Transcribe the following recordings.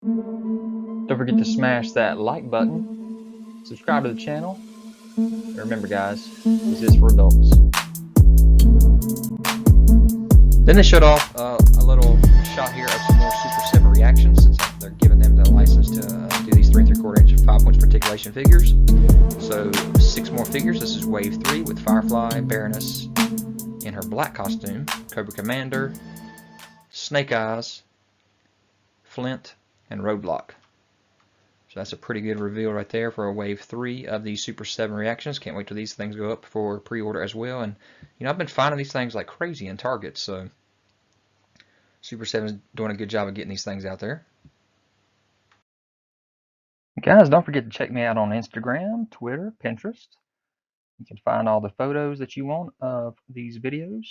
Don't forget to smash that like button, subscribe to the channel, and remember guys, this is for adults. Then they showed off a little shot here of some more Super 7 reactions, since they're giving them the license to do these 3 3/4 inch 5-point articulation figures. So 6 more figures. This is Wave 3 with Firefly, Baroness in her black costume, Cobra Commander, Snake Eyes, Flint, and Roadblock. So that's a pretty good reveal right there for a Wave 3 of these Super 7 reactions. Can't wait till these things go up for pre-order as well. And you know, I've been finding these things like crazy in Target, so Super 7 is doing a good job of getting these things out there. Guys, don't forget to check me out on Instagram, Twitter, Pinterest. You can find all the photos that you want of these videos.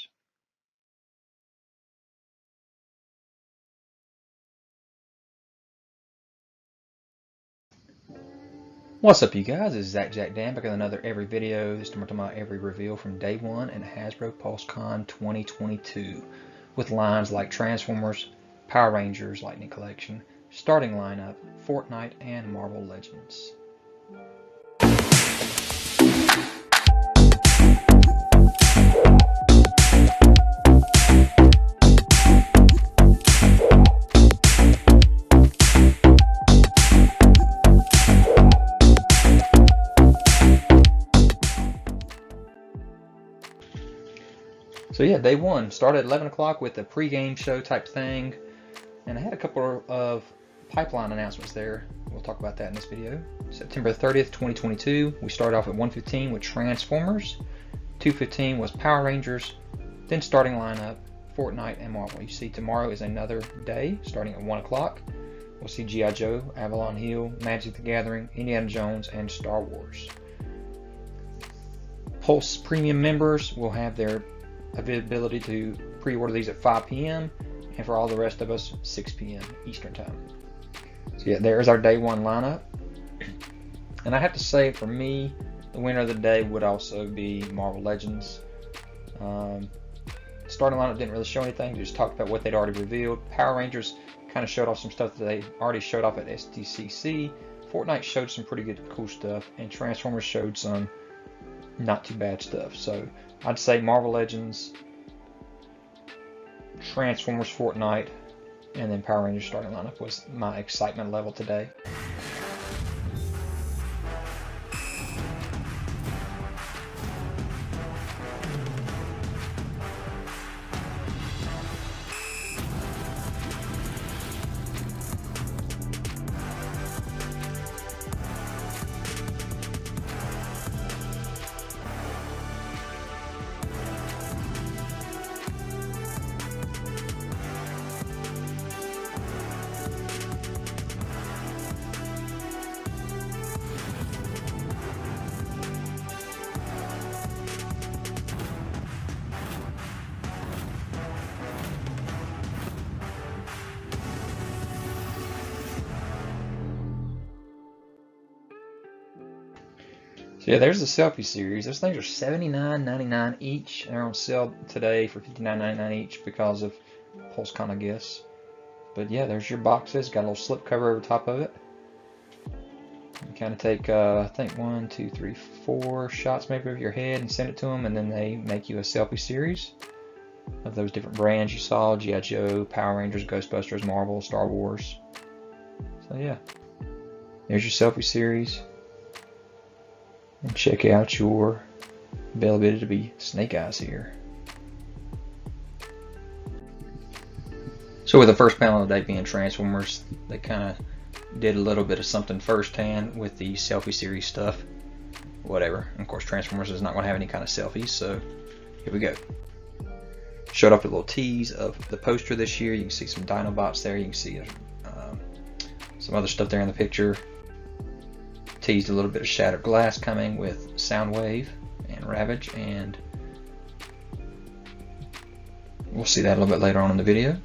What's up, you guys? This is Jack Dan back with another every video. This time we're talking about every reveal from day one in Hasbro pulsecon 2022 with lines like Transformers, Power Rangers Lightning Collection, starting lineup, Fortnite, and Marvel Legends. So yeah, day one started at 11 o'clock with a pre-game show type thing, and I had a couple of pipeline announcements there. We'll talk about that in this video. September 30th, 2022, we started off at 1:15 with Transformers, 2:15 was Power Rangers, then starting lineup, Fortnite and Marvel. You see tomorrow is another day, starting at 1 o'clock. We'll see G.I. Joe, Avalon Hill, Magic the Gathering, Indiana Jones, and Star Wars. Pulse Premium members will have their availability to pre-order these at 5 p.m. and for all the rest of us 6 p.m. Eastern time. So yeah, there's our day one lineup. And I have to say, for me, the winner of the day would also be Marvel Legends. Starting lineup didn't really show anything, just talked about what they'd already revealed. Power Rangers kind of showed off some stuff that they already showed off at SDCC. Fortnite showed some pretty good cool stuff, and Transformers showed some not too bad stuff. So I'd say Marvel Legends, Transformers, Fortnite, and then Power Rangers starting lineup was my excitement level today. So yeah, there's the selfie series. Those things are $79.99 each. They're on sale today for $59.99 each because of PulseCon, I guess. But yeah, there's your boxes. Got a little slip cover over top of it. You kind of take, I think 1, 2, 3, 4 shots maybe of your head and send it to them, and then they make you a selfie series of those different brands you saw: G.I. Joe, Power Rangers, Ghostbusters, Marvel, Star Wars. So yeah, there's your selfie series. And check out your availability to be Snake Eyes here. So with the first panel of the day being Transformers, they kind of did a little bit of something firsthand with the selfie series stuff. Whatever. And of course, Transformers is not going to have any kind of selfies, so here we go. Showed off a little tease of the poster this year. You can see some Dinobots there. You can see some other stuff there in the picture. Teased a little bit of Shattered Glass coming with Soundwave and Ravage, and we'll see that a little bit later on in the video.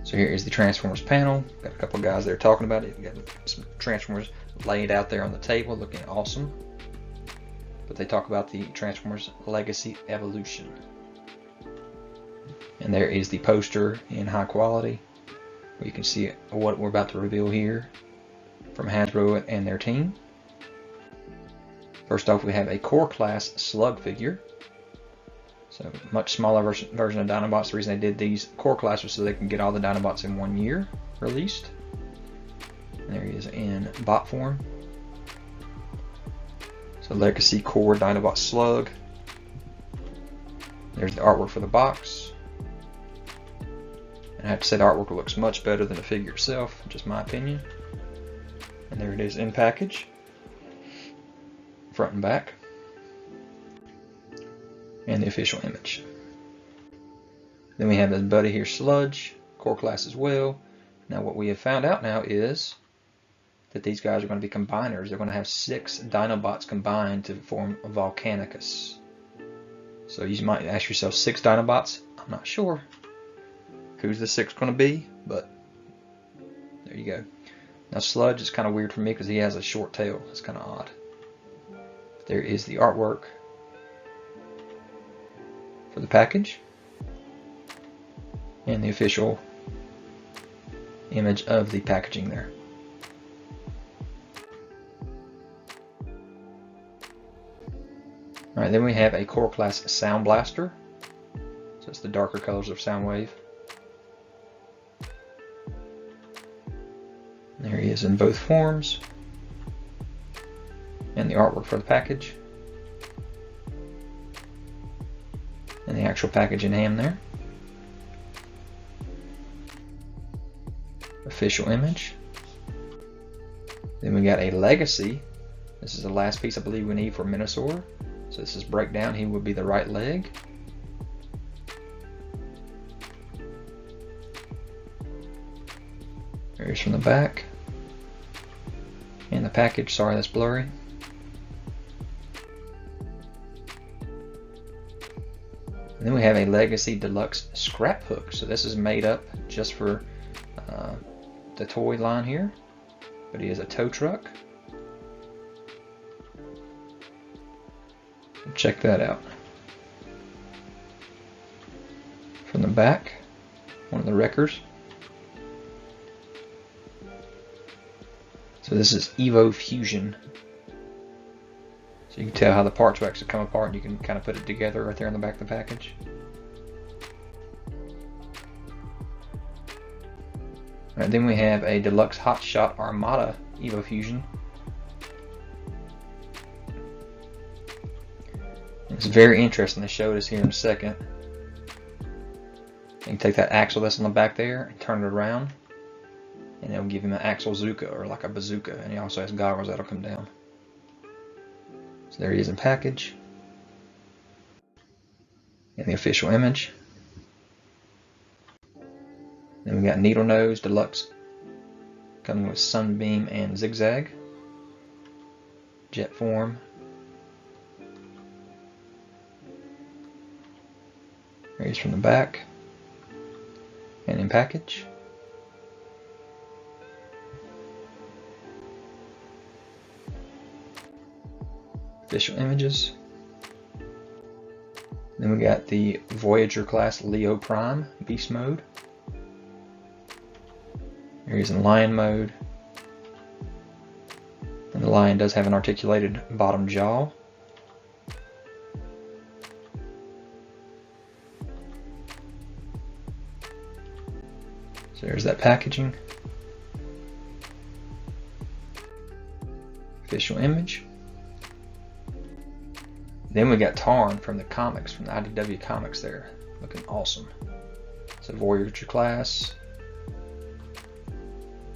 So here is the Transformers panel. Got a couple of guys there talking about it. We got some Transformers laid out there on the table looking awesome. But they talk about the Transformers Legacy Evolution. And there is the poster in high quality. You can see what we're about to reveal here from Hasbro and their team. First off, we have a core class slug figure. So much smaller version of Dinobots. The reason they did these core class was so they can get all the Dinobots in 1 year released. And there he is in bot form. So Legacy Core Dinobot Slug. There's the artwork for the box. And I have to say the artwork looks much better than the figure itself, just my opinion. And there it is in package, front and back, and the official image. Then we have this buddy here, Sludge, core class as well. Now what we have found out now is that these guys are going to be combiners. They're going to have 6 Dinobots combined to form a Volcanicus. So you might ask yourself, 6 Dinobots? I'm not sure who's the 6th going to be, but there you go. Now Sludge is kind of weird for me because he has a short tail. It's kind of odd. There is the artwork for the package and the official image of the packaging there. Alright, then we have a core class Sound Blaster. So it's the darker colors of Soundwave. There he is in both forms. And the artwork for the package. And the actual package in hand there. Official image. Then we got a Legacy. This is the last piece I believe we need for Minosaur. So this is breakdown. He would be the right leg. There's from the back. And the package, sorry that's blurry. And then we have a Legacy Deluxe Scrap Hook. So this is made up just for the toy line here. But he is a tow truck. Check that out. From the back, one of the wreckers. So this is Evo Fusion. So you can tell how the parts will actually come apart, and you can kind of put it together right there on the back of the package. Alright, then we have a Deluxe Hot Shot Armada Evo Fusion. It's very interesting. They showed us here in a second. You can take that axle that's on the back there and turn it around, and it'll give him an axle Zuka, or like a bazooka, and he also has goggles that'll come down. So there he is in package. And the official image. Then we got Needle Nose Deluxe, coming with Sunbeam and Zigzag. Jet form. There he is from the back. And in package. Official images. Then we got the Voyager class Leo Prime Beast mode. Here he's in lion mode. And the lion does have an articulated bottom jaw. So there's that packaging. Official image. Then we got Tarn from the comics, from the IDW comics there. Looking awesome. It's a Voyager class.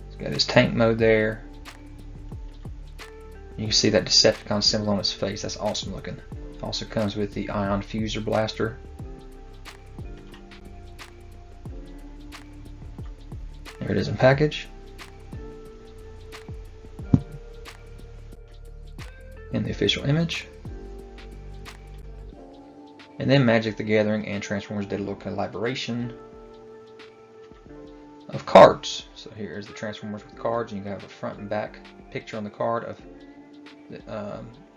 He's got his tank mode there. You can see that Decepticon symbol on his face. That's awesome looking. Also comes with the Ion Fuser Blaster. There it is in package. And the official image. And then Magic the Gathering and Transformers did a little collaboration of cards. So here is the Transformers with cards, and you can have a front and back picture on the card of the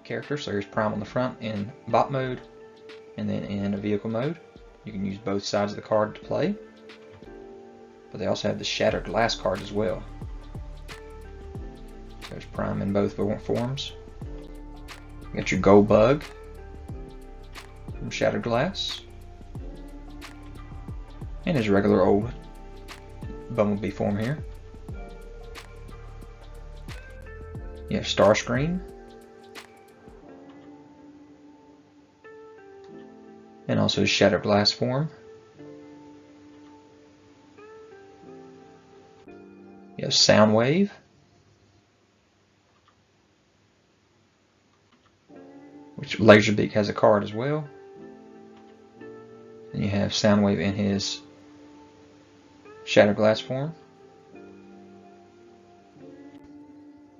character. So here's Prime on the front in bot mode, and then in a vehicle mode. You can use both sides of the card to play. but they also have the Shattered Glass card as well. So there's Prime in both forms. You got your Gold Bug from Shattered Glass, and his regular old Bumblebee form here. You have Starscream, and also his Shattered Glass form. You have Soundwave, which Laserbeak has a card as well. And you have Soundwave in his Shattered Glass form.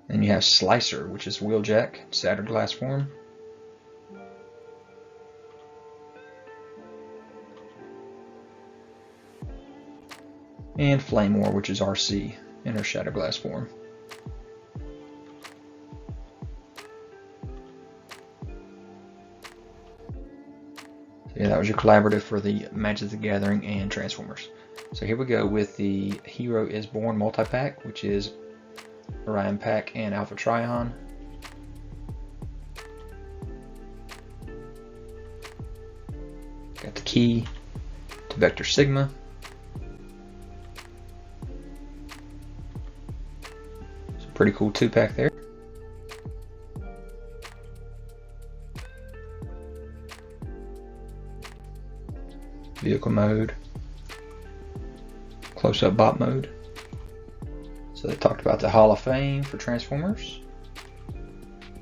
Then you have Slicer, which is Wheeljack, Shattered Glass form. And Flamor, which is RC in her Shattered Glass form. So yeah, that was your collaborative for the Magic the Gathering and Transformers. So here we go with the Hero is Born multi-pack, which is Orion Pack and Alpha Trion. Got the key to Vector Sigma. So pretty cool 2-pack there. Vehicle mode. Close-up bot mode. So they talked about the Hall of Fame for Transformers.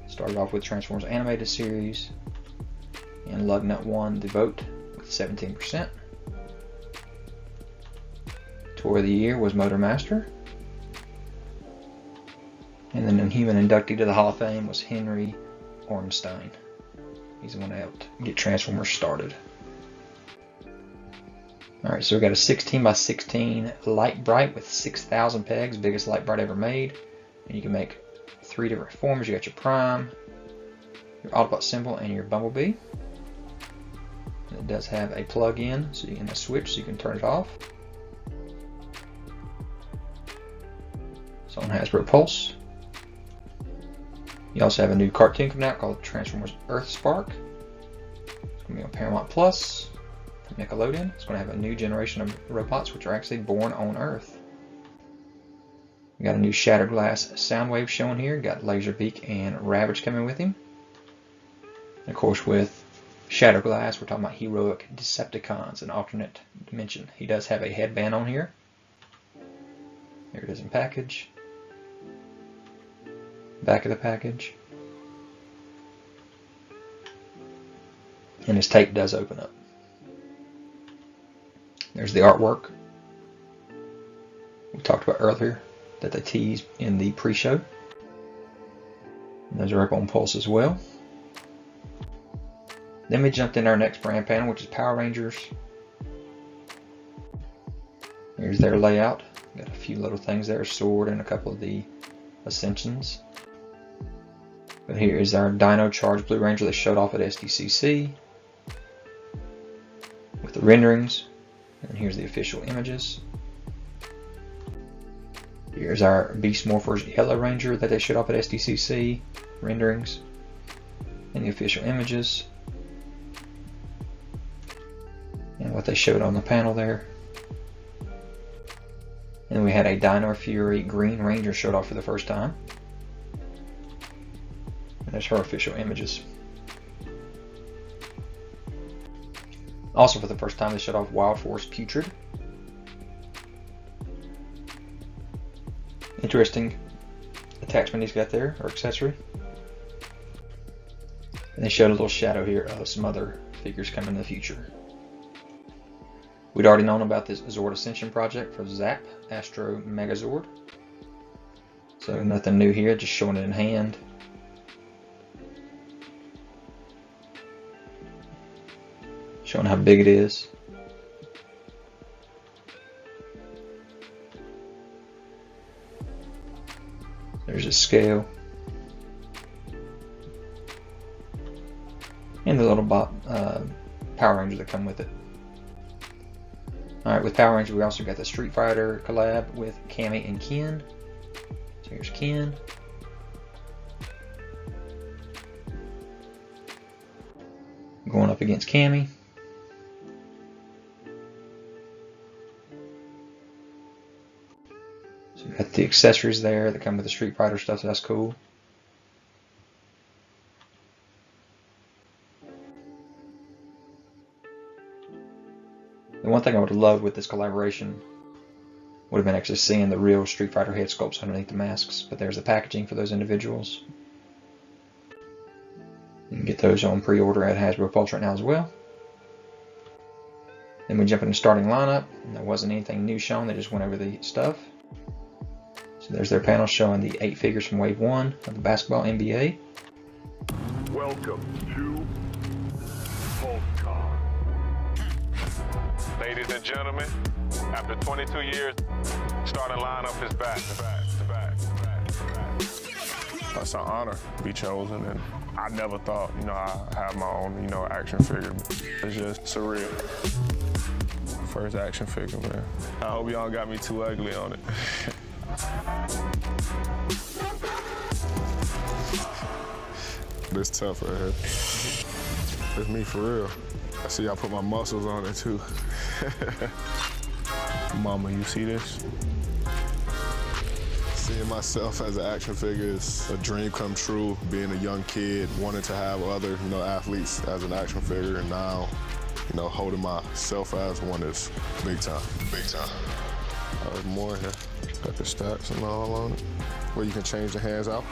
Started off with Transformers Animated Series, and Lugnut won the vote with 17%. Toy of the Year was Motor Master. And then the Inhuman inductee to the Hall of Fame was Henry Ornstein. He's the one that helped get Transformers started. Alright, so we got a 16 by 16 Light Bright with 6,000 pegs, biggest Light Bright ever made. And you can make 3 different forms. You got your Prime, your Autobot symbol, and your Bumblebee. And it does have a plug-in, so you can a switch, so you can turn it off. It's on Hasbro Pulse. You also have a new cartoon coming out called Transformers Earth Spark. It's going to be on Paramount Plus. Nickelodeon. It's going to have a new generation of robots which are actually born on Earth. We got a new Shattered Glass Soundwave showing here. Got Laserbeak and Ravage coming with him. And of course, with Shattered Glass, we're talking about heroic Decepticons, an alternate dimension. He does have a headband on here. There it is in package. Back of the package. And his tape does open up. There's the artwork we talked about earlier that they teased in the pre-show. And those are up on Pulse as well. Then we jumped in our next brand panel, which is Power Rangers. Here's their layout. Got a few little things there, a sword and a couple of the Ascensions. But here is our Dino Charge Blue Ranger they showed off at SDCC with the renderings. And here's the official images. Here's our Beast Morphers Yellow Ranger that they showed off at SDCC, renderings, and the official images. And what they showed on the panel there. And we had a Dino Fury Green Ranger showed off for the first time. And there's her official images. Also for the first time they showed off Wild Force Putrid. Interesting attachment he's got there, or accessory. And they showed a little shadow here of some other figures coming in the future. We'd already known about this Zord Ascension project for Zap, Astro Megazord. So nothing new here, just showing it in hand. Showing how big it is. There's a scale. And the little Power Rangers that come with it. Alright, with Power Rangers we also got the Street Fighter collab with Cammy and Ken. So here's Ken. Going up against Cammy. So you got the accessories there that come with the Street Fighter stuff, so that's cool. The one thing I would have loved with this collaboration would have been actually seeing the real Street Fighter head sculpts underneath the masks, but there's the packaging for those individuals. You can get those on pre-order at Hasbro Pulse right now as well. Then we jump into starting lineup, and there wasn't anything new shown, they just went over the stuff. So there's their panel showing the 8 figures from Wave 1 of the basketball NBA. Welcome to pulsecon. Ladies and gentlemen, after 22 years, starting lineup is back. It's an honor to be chosen, and I never thought, I have my own, action figure. It's just surreal. First action figure, man. I hope y'all got me too ugly on it. This tough right here. It's me for real. I see y'all put my muscles on it too. Mama, you see this? Seeing myself as an action figure is a dream come true. Being a young kid, wanting to have other, athletes as an action figure, and now, holding myself as one is big time. There's more here. Got the stats and all on it. Where you can change the hands out.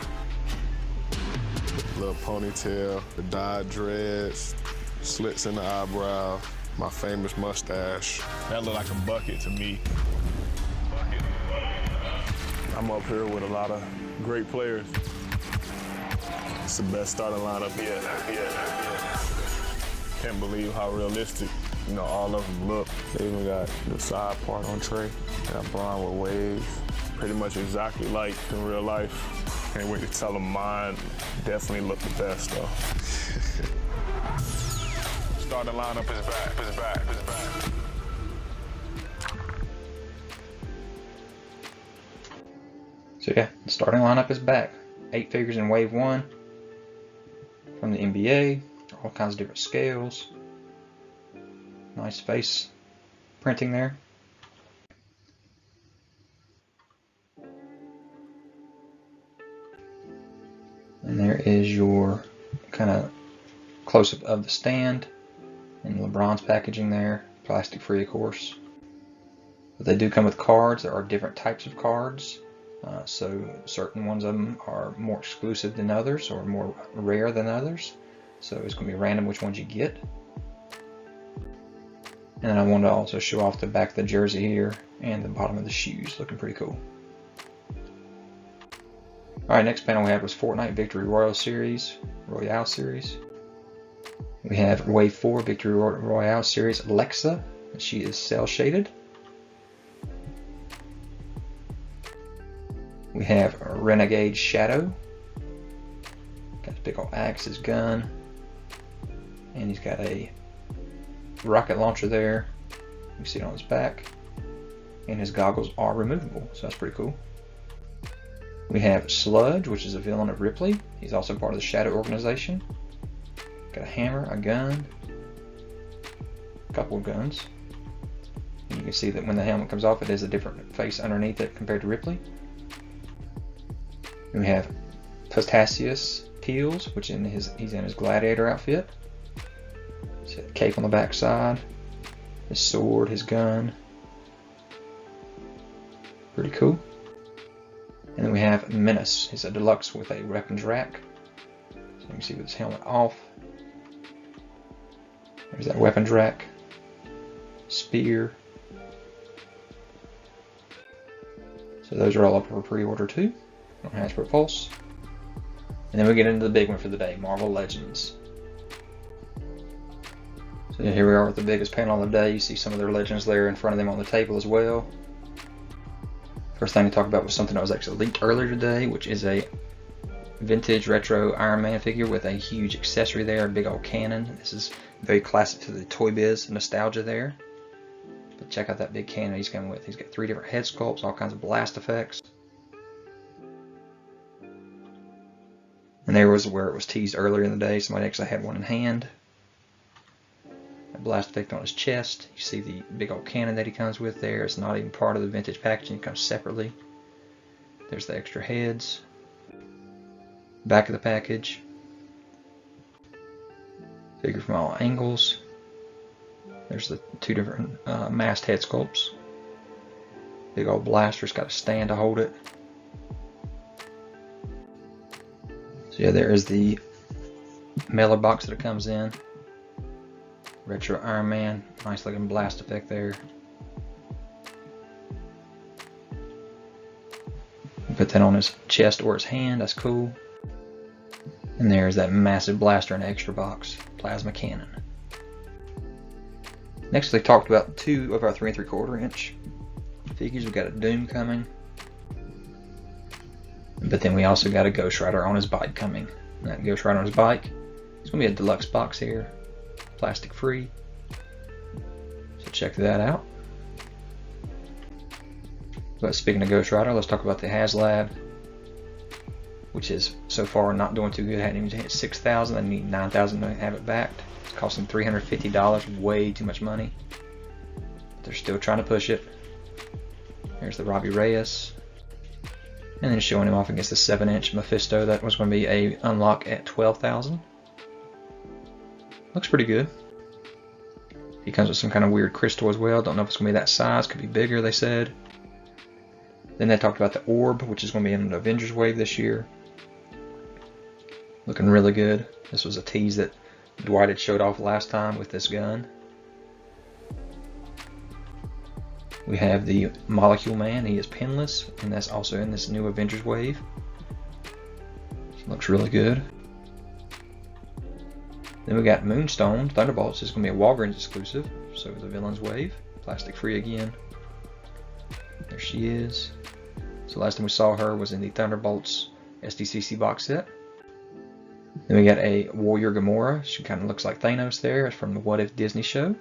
Little ponytail, the dyed dreads, slits in the eyebrow, my famous mustache. That look like a bucket to me. I'm up here with a lot of great players. It's the best starting lineup yet. Can't believe how realistic, all of them look. They even got the side part on Trey. Got Braun with waves. Pretty much exactly like in real life. Can't wait to tell them mine definitely look the best though. Starting lineup is back. So yeah, the starting lineup is back. 8 figures in Wave 1 from the NBA, all kinds of different scales. Nice face printing there. And there is your kind of close-up of the stand and LeBron's packaging there, plastic free of course. But they do come with cards. There are different types of cards. So certain ones of them are more exclusive than others or more rare than others. So it's going to be random which ones you get. And then I wanted to also show off the back of the jersey here and the bottom of the shoes, looking pretty cool. Alright, next panel we had was Fortnite Victory Royale Series. We have Wave 4 Victory Royale Series Alexa. She is cel shaded. We have Renegade Shadow. Got his big old axe, his gun. And he's got a rocket launcher there. You can see it on his back. And his goggles are removable, so that's pretty cool. We have Sludge, which is a villain of Ripley. He's also part of the Shadow organization. Got a hammer, a gun, a couple of guns. And you can see that when the helmet comes off, it has a different face underneath it compared to Ripley. And we have Postasius Peels, which he's in his gladiator outfit. He's got a cape on the back side, his sword, his gun. Pretty cool. And then we have Menace. He's a deluxe with a weapons rack. So you can see with his helmet off. There's that weapons rack. Spear. So those are all up for pre-order too on Hasbro Pulse. And then we get into the big one for the day, Marvel Legends. So here we are with the biggest panel of the day. You see some of their legends there in front of them on the table as well. First thing to talk about was something that was actually leaked earlier today, which is a vintage retro Iron Man figure with a huge accessory there, a big old cannon. This is very classic to the Toy Biz nostalgia there. But But check out that big cannon he's coming with. He's got 3 different head sculpts, all kinds of blast effects. And there was where it was teased earlier in the day. Somebody actually had one in hand. A blast effect on his chest. You see the big old cannon that he comes with there. It's not even part of the vintage packaging. It comes separately. There's the extra heads. Back of the package. Figure from all angles. There's the 2 different masked head sculpts. Big old blaster's got a stand to hold it. So yeah, there is the mailer box that it comes in. Retro Iron Man, nice looking blast effect there. Put that on his chest or his hand, that's cool. And there's that massive blaster in the extra box, plasma cannon. Next, they talked about 2 of our 3 3/4 inch figures. We've got a Doom coming. But then we also got a Ghost Rider on his bike coming. And that Ghost Rider on his bike, it's going to be a deluxe box here. Plastic free. So check that out. But speaking of Ghost Rider, let's talk about the HasLab, which is so far not doing too good. I hadn't even hit 6,000. I need 9,000 to have it backed. It's costing $350, way too much money. But they're still trying to push it. There's the Robbie Reyes. And then showing him off against the 7-inch Mephisto. That was going to be a unlock at 12,000. Looks pretty good. He comes with some kind of weird crystal as well. Don't know if it's going to be that size. Could be bigger, they said. Then they talked about the Orb, which is going to be in the Avengers wave this year. Looking really good. This was a tease that Dwight had showed off last time with this gun. We have the Molecule Man. He is pinless, and that's also in this new Avengers wave. Looks really good. Then we got Moonstone. Thunderbolts is going to be a Walgreens exclusive. So the Villains wave. Plastic free again. There she is. So last time we saw her was in the Thunderbolts SDCC box set. Then we got a Warrior Gamora. She kind of looks like Thanos there. It's from the What If Disney show.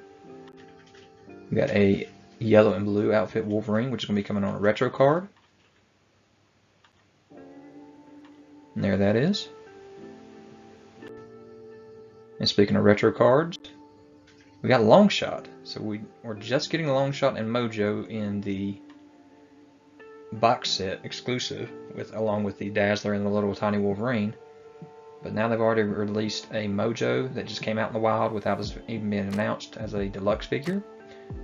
We got a yellow and blue outfit Wolverine, which is going to be coming on a retro card. And there that is. And speaking of retro cards, we got a long shot. So we're just getting a long shot and Mojo in the box set exclusive, along with the Dazzler and the little tiny Wolverine. But now they've already released a Mojo that just came out in the wild without even being announced as a deluxe figure.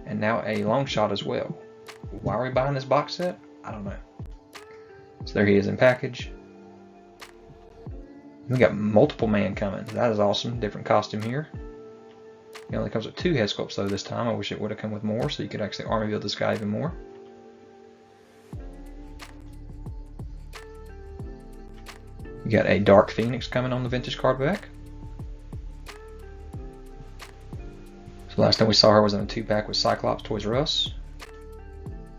And now a long shot as well. Why are we buying this box set? I don't know. So there he is in package. We got Multiple Man coming. That is awesome. Different costume here. He only comes with 2 head sculpts though this time. I wish it would have come with more so you could actually army build this guy even more. We got a Dark Phoenix coming on the vintage card back. So last time we saw her was in a 2-pack with Cyclops Toys R Us.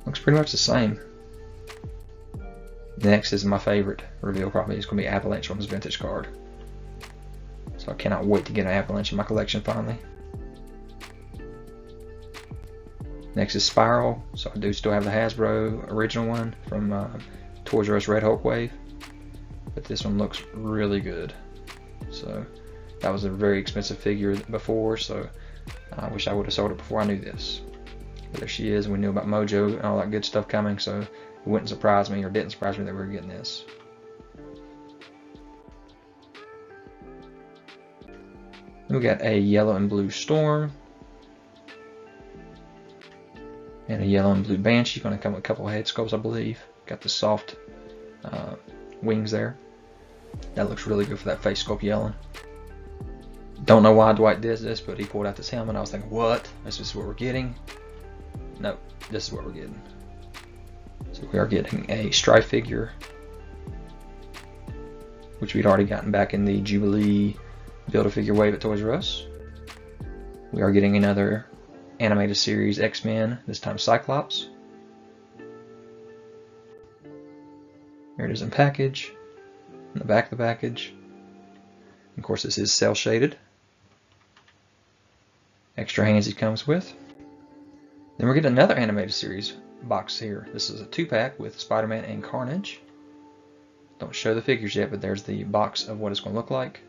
Looks pretty much the same. Next is my favorite reveal probably. It's going to be Avalanche on this vintage card. So I cannot wait to get an Avalanche in my collection finally. Next is Spiral. So I do still have the Hasbro original one from Toys R Us Red Hulk Wave. But this one looks really good. So that was a very expensive figure before, so I wish I would have sold it before I knew this. But there she is. We knew about Mojo and all that good stuff coming, so it wouldn't surprise me, or didn't surprise me, that we were getting this. We got a yellow and blue Storm. And a yellow and blue Banshee. Going to come with a couple of head sculpts, I believe. Got the soft wings there. That looks really good for that face sculpt yelling. Don't know why Dwight did this, but he pulled out this helmet. I was thinking, what? This is what we're getting? Nope, this is what we're getting. So we are getting a Strife figure, which we'd already gotten back in the Jubilee Build-A-Figure wave at Toys R Us. We are getting another animated series X-Men, this time Cyclops. Here it is in package, in the back of the package. Of course, this is cell shaded. Extra hands he comes with. Then we get another animated series box here. This is a 2-pack with Spider-Man and Carnage. Don't show the figures yet, but there's the box of what it's going to look like.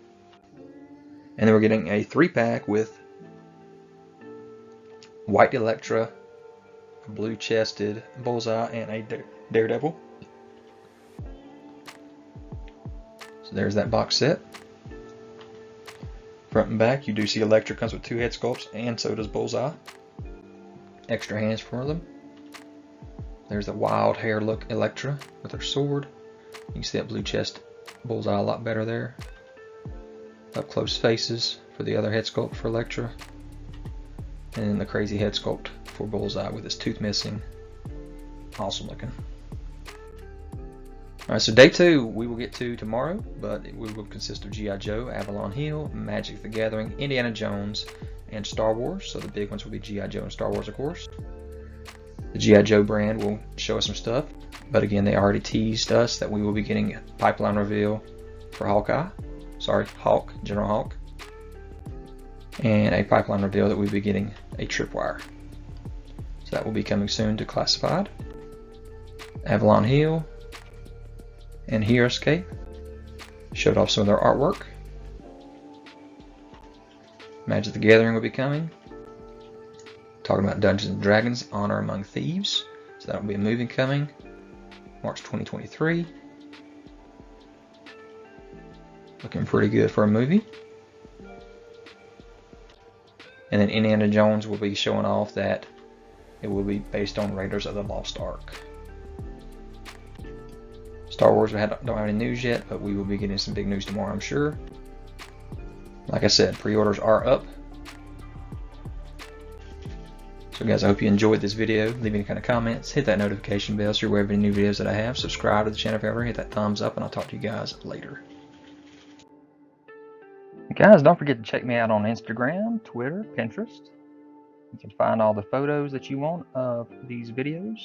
And then we're getting a 3-pack with White Electra, a blue-chested Bullseye, and a Daredevil. So there's that box set. Front and back, you do see Electra comes with 2 head sculpts, and so does Bullseye. Extra hands for them. There's the wild hair look Electra with her sword. You can see that blue chest Bullseye a lot better there. Up close faces for the other head sculpt for Electra. And then the crazy head sculpt for Bullseye with his tooth missing. Awesome looking. Alright, so day 2 we will get to tomorrow, but it will consist of G.I. Joe, Avalon Hill, Magic the Gathering, Indiana Jones, and Star Wars. So the big ones will be G.I. Joe and Star Wars, of course. The G.I. Joe brand will show us some stuff, but again, they already teased us that we will be getting a pipeline reveal for Hulk, General Hulk, and a pipeline reveal that we'll be getting a tripwire. So that will be coming soon to Classified. Avalon Hill and Heroescape showed off some of their artwork. Magic the Gathering will be coming. Talking about Dungeons and Dragons, Honor Among Thieves. So that will be a movie coming March 2023. Looking pretty good for a movie. And then Indiana Jones will be showing off that it will be based on Raiders of the Lost Ark. Star Wars, don't have any news yet, but we will be getting some big news tomorrow, I'm sure. Like I said, pre-orders are up. So guys, I hope you enjoyed this video. Leave any kind of comments. Hit that notification bell so you're aware of any new videos that I have. Subscribe to the channel if you ever. Hit that thumbs up, and I'll talk to you guys later. Guys, don't forget to check me out on Instagram, Twitter, Pinterest. You can find all the photos that you want of these videos.